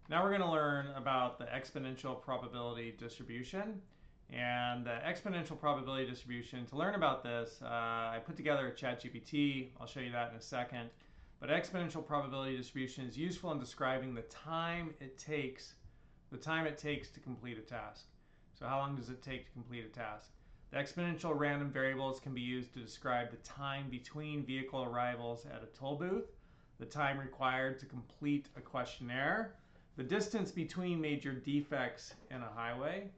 Now we're going to learn about the exponential probability distribution. And the exponential probability distribution, to learn about this, I put together a ChatGPT. I'll show you that in a second. But exponential probability distribution is useful in describing the time it takes to complete a task. So how long does it take to complete a task? The exponential random variables can be used to describe the time between vehicle arrivals at a toll booth, the time required to complete a questionnaire, the distance between major defects in a highway.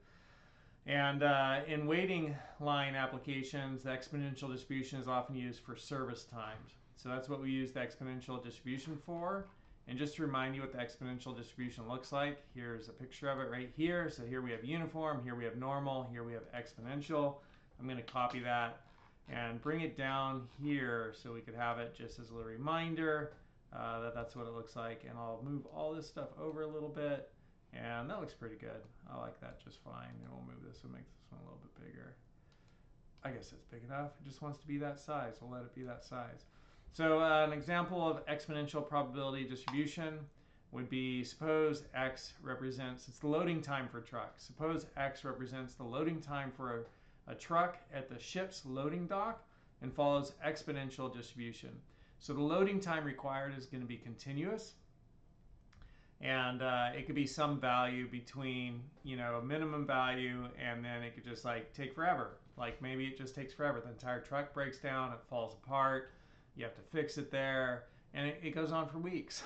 And in waiting line applications, the exponential distribution is often used for service times. So that's what we use the exponential distribution for. And just to remind you what the exponential distribution looks like, here's a picture of it right here. So here we have uniform, here we have normal, here we have exponential. I'm going to copy that and bring it down here so we could have it just as a little reminder that that's what it looks like. And I'll move all this stuff over a little bit. And that looks pretty good. I like that just fine. And we'll move this and make this one a little bit bigger. I guess it's big enough. It just wants to be that size. We'll let it be that size. So an example of exponential probability distribution would be, suppose X represents, it's the loading time for a truck. Suppose X represents the loading time for a truck at the ship's loading dock and follows exponential distribution. So the loading time required is going to be continuous. And it could be some value between, a minimum value, and then it could just like take forever. Like maybe it just takes forever. The entire truck breaks down, it falls apart, you have to fix it there, and it goes on for weeks,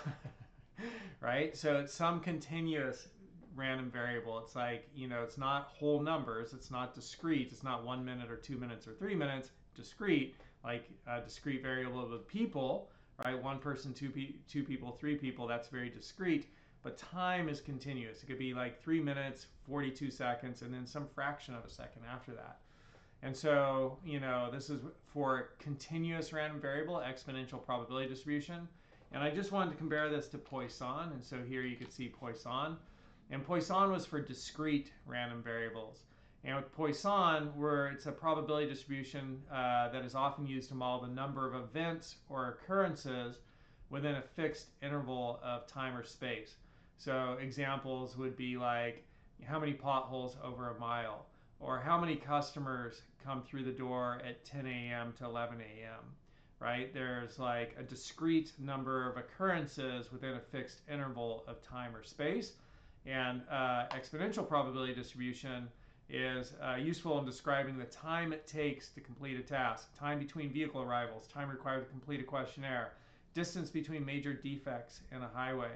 right? So it's some continuous random variable. It's like, it's not whole numbers, it's not discrete, it's not 1 minute or 2 minutes or 3 minutes, discrete, like a discrete variable of people, right? One person, two people, three people, that's very discrete. But time is continuous. It could be like 3 minutes, 42 seconds, and then some fraction of a second after that. And so, this is for continuous random variable, exponential probability distribution. And I just wanted to compare this to Poisson. And so here you can see Poisson. And Poisson was for discrete random variables. And with Poisson, where it's a probability distribution that is often used to model the number of events or occurrences within a fixed interval of time or space. So examples would be like how many potholes over a mile, or how many customers come through the door at 10 a.m. to 11 a.m., right? There's like a discrete number of occurrences within a fixed interval of time or space. And exponential probability distribution is useful in describing the time it takes to complete a task, time between vehicle arrivals, time required to complete a questionnaire, distance between major defects in a highway.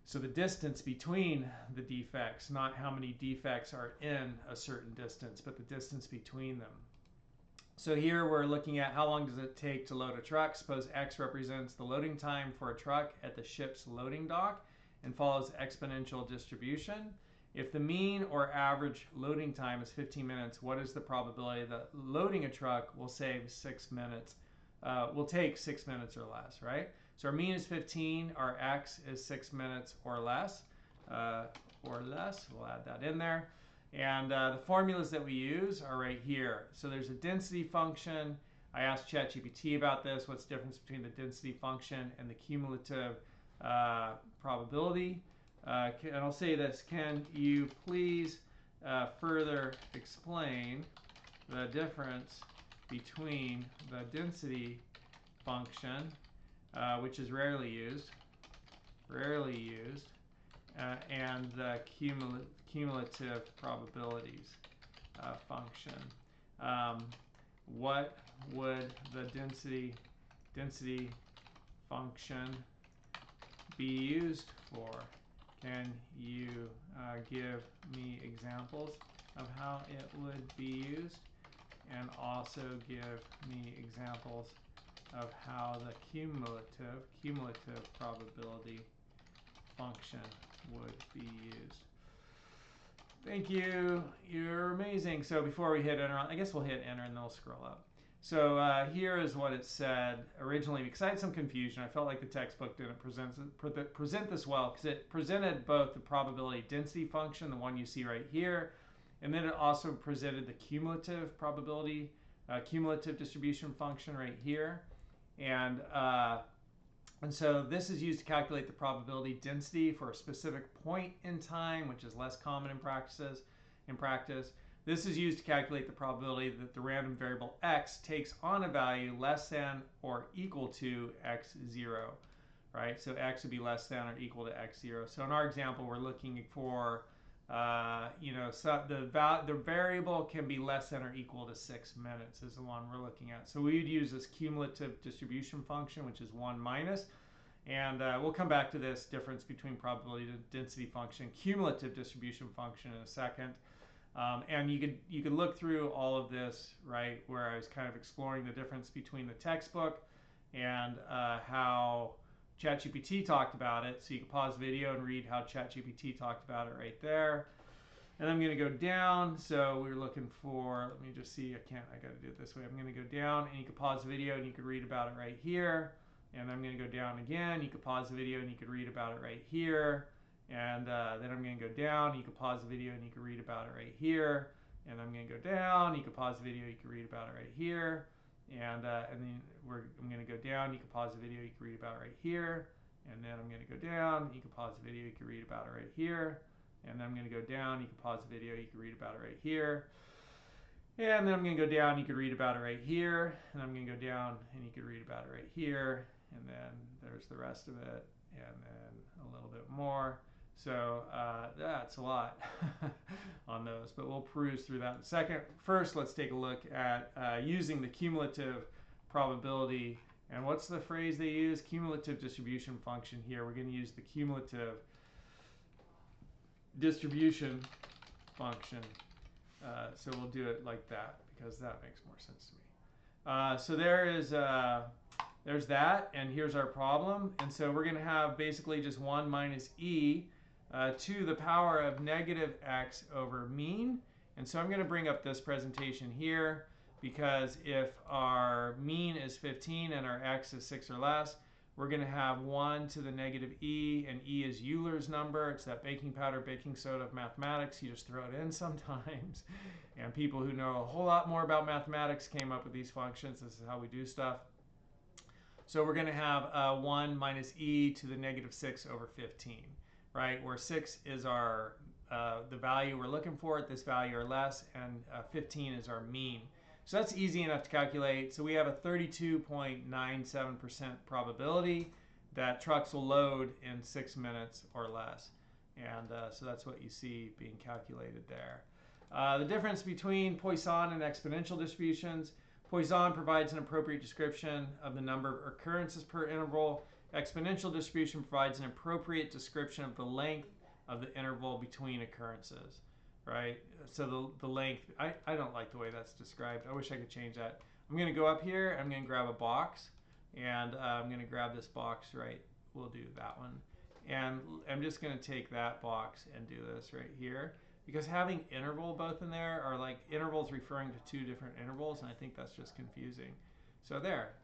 So the distance between the defects, not how many defects are in a certain distance, but the distance between them. So here we're looking at how long does it take to load a truck. Suppose X represents the loading time for a truck at the ship's loading dock and follows exponential distribution. If the mean or average loading time is 15 minutes, what is the probability that loading a truck will save 6 minutes? Will take 6 minutes or less, right? So our mean is 15, our X is 6 minutes or less. We'll add that in there. And the formulas that we use are right here. So there's a density function. I asked ChatGPT about this. What's the difference between the density function and the cumulative probability? And I'll say this, can you please further explain the difference between the density function, which is rarely used, and the cumulative probabilities function. What would the density function be used for? Can you give me examples of how it would be used? And also give me examples of how the cumulative probability function would be used. Thank you. You're amazing. So before we hit enter, I guess we'll hit enter and then we'll scroll up. So here is what it said originally, because I had some confusion. I felt like the textbook didn't present this well, because it presented both the probability density function, the one you see right here, and then it also presented the cumulative probability, cumulative distribution function right here. And And so this is used to calculate the probability density for a specific point in time, which is less common in practice. This is used to calculate the probability that the random variable x takes on a value less than or equal to x0, right? So x would be less than or equal to x0. So in our example, we're looking for, so the variable can be less than or equal to 6 minutes is the one we're looking at. So we would use this cumulative distribution function, which is 1 minus. And we'll come back to this difference between probability density function, cumulative distribution function in a second. And you could look through all of this, right, where I was kind of exploring the difference between the textbook and how ChatGPT talked about it. So you can pause the video and read how ChatGPT talked about it right there. And I'm going to go down. So we were looking for, let me just see, I got to do it this way. I'm going to go down, and you can pause the video and you can read about it right here. And I'm going to go down again. You can pause the video and you can read about it right here. And then I'm going to go down. You can pause the video and you can read about it right here. And I'm going to go down. You can pause the video. You can read about it right here. And then I'm going to go down. You can pause the video. You can read about it right here. And then I'm going to go down. You can pause the video. You can read about it right here. And then I'm going to go down. You can pause the video. You can read about it right here. And then I'm going to go down. You can read about it right here. And I'm going to go down and you can read about it right here. And then there's the rest of it. And then a little bit more. So that's a lot on those, but we'll peruse through that in a second. First, let's take a look at using the cumulative probability. And what's the phrase they use? Cumulative distribution function here. We're going to use the cumulative distribution function. So we'll do it like that because that makes more sense to me. So there's that, and here's our problem. And so we're going to have basically just 1 minus e to the power of negative x over mean. And so I'm going to bring up this presentation here because if our mean is 15 and our x is 6 or less, we're going to have 1 to the negative e, and e is Euler's number. It's that baking powder, baking soda of mathematics. You just throw it in sometimes. And people who know a whole lot more about mathematics came up with these functions. This is how we do stuff. So we're going to have 1 minus e to the negative 6 over 15, right? Where 6 is our the value we're looking for at this value or less, and 15 is our mean. So that's easy enough to calculate. So we have a 32.97% probability that trucks will load in 6 minutes or less. And so that's what you see being calculated there. The difference between Poisson and exponential distributions. Poisson provides an appropriate description of the number of occurrences per interval. Exponential distribution provides an appropriate description of the length of the interval between occurrences, right? So the length, I don't like the way that's described. I wish I could change that. I'm going to go up here. I'm going to grab a box, and I'm going to grab this box, right? We'll do that one. And I'm just going to take that box and do this right here. Because having interval both in there are like intervals referring to two different intervals, and I think that's just confusing. So there.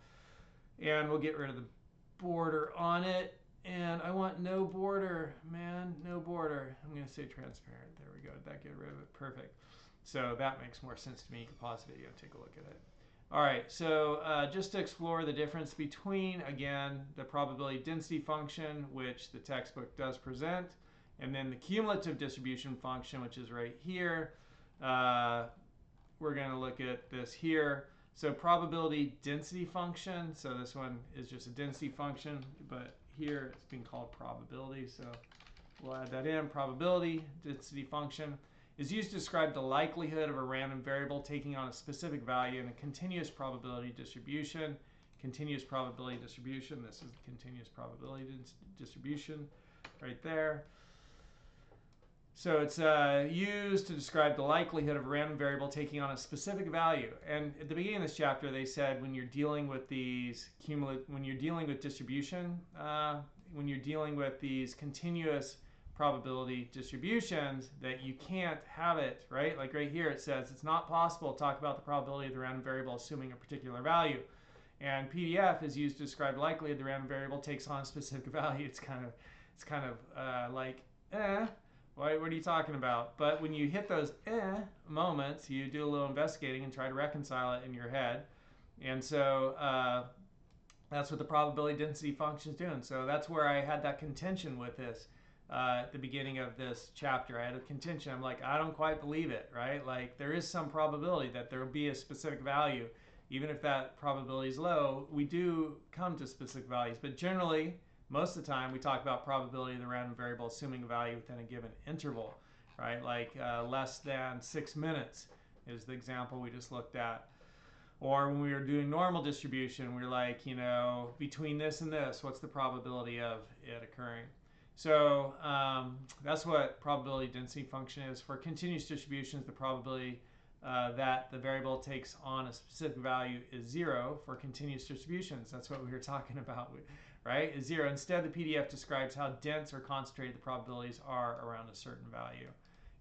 And we'll get rid of the border on it. And I want no border, man, no border. I'm going to say transparent. There we go. Did that get rid of it? Perfect. So that makes more sense to me. You can pause the video and take a look at it. All right, so just to explore the difference between, again, the probability density function, which the textbook does present, and then the cumulative distribution function, which is right here. We're going to look at this here. So probability density function. So this one is just a density function, but here it's being called probability. So we'll add that in. Probability density function is used to describe the likelihood of a random variable taking on a specific value in a continuous probability distribution. Continuous probability distribution. This is the continuous probability distribution right there. So it's used to describe the likelihood of a random variable taking on a specific value. And at the beginning of this chapter, they said when you're dealing with these when you're dealing with distribution, when you're dealing with these continuous probability distributions, that you can't have it, right? Like right here, it says it's not possible to talk about the probability of the random variable assuming a particular value. And PDF is used to describe the likelihood the random variable takes on a specific value. It's kind of like, what are you talking about? But when you hit those moments, you do a little investigating and try to reconcile it in your head. And so That's what the probability density function is doing. So that's where I had that contention with this at the beginning of this chapter. I had a contention. I'm like, I don't quite believe it, right? Like there is some probability that there will be a specific value. Even if that probability is low, we do come to specific values. But generally, most of the time, we talk about probability of the random variable assuming a value within a given interval, right? Like less than 6 minutes is the example we just looked at. Or when we were doing normal distribution, we were like, you know, between this and this, what's the probability of it occurring? So that's what probability density function is. For continuous distributions, the probability that the variable takes on a specific value is 0 for continuous distributions. That's what we were talking about, right? Is 0. Instead, the PDF describes how dense or concentrated the probabilities are around a certain value.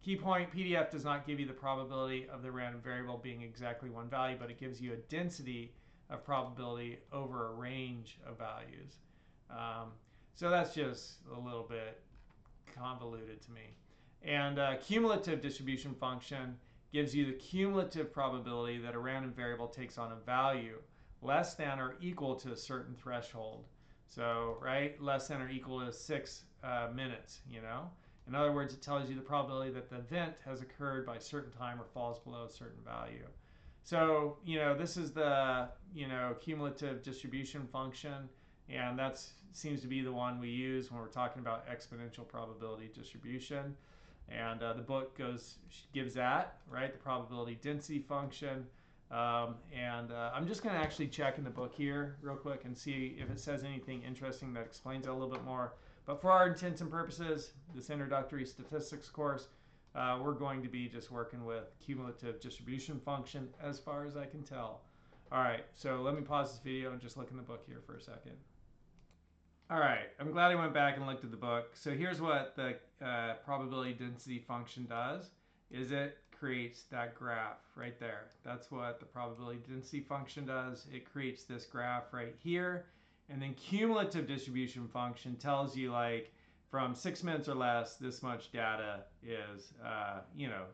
Key point, PDF does not give you the probability of the random variable being exactly one value, but it gives you a density of probability over a range of values. So that's just a little bit convoluted to me. And cumulative distribution function gives you the cumulative probability that a random variable takes on a value less than or equal to a certain threshold. So, right, less than or equal to 6 minutes, you know? In other words, it tells you the probability that the event has occurred by a certain time or falls below a certain value. So, you know, this is the, you know, cumulative distribution function, and that seems to be the one we use when we're talking about exponential probability distribution. And the book gives that, right, the probability density function. I'm just going to actually check in the book here real quick and see if it says anything interesting that explains it a little bit more. But for our intents and purposes, this introductory statistics course, we're going to be just working with cumulative distribution function as far as I can tell. All right, so let me pause this video and just look in the book here for a second. All right, I'm glad I went back and looked at the book. So here's what the probability density function does, is it creates that graph right there. That's what the probability density function does. It creates this graph right here. And then cumulative distribution function tells you like from 6 minutes or less, this much data is,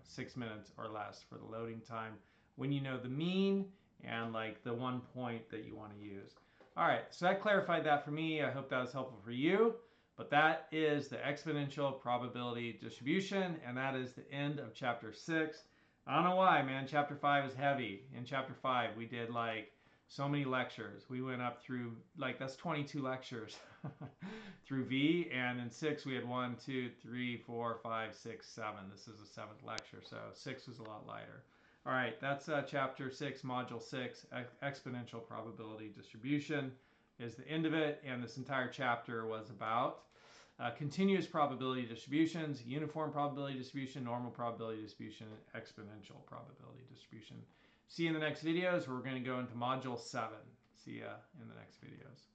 6 minutes or less for the loading time when you know the mean and like the 1 point that you want to use. All right, so that clarified that for me. I hope that was helpful for you. But that is the exponential probability distribution, and that is the end of chapter 6. I don't know why, man. Chapter 5 is heavy. In chapter 5, we did like so many lectures. We went up through, like, that's 22 lectures through V, and in 6 we had 1, 2, 3, 4, 5, 6, 7. This is the 7th lecture, so 6 was a lot lighter. All right, that's chapter 6, module 6, exponential probability distribution is the end of it, and this entire chapter was about continuous probability distributions, uniform probability distribution, normal probability distribution, and exponential probability distribution. See you in the next videos. We're going to go into module 7. See ya in the next videos.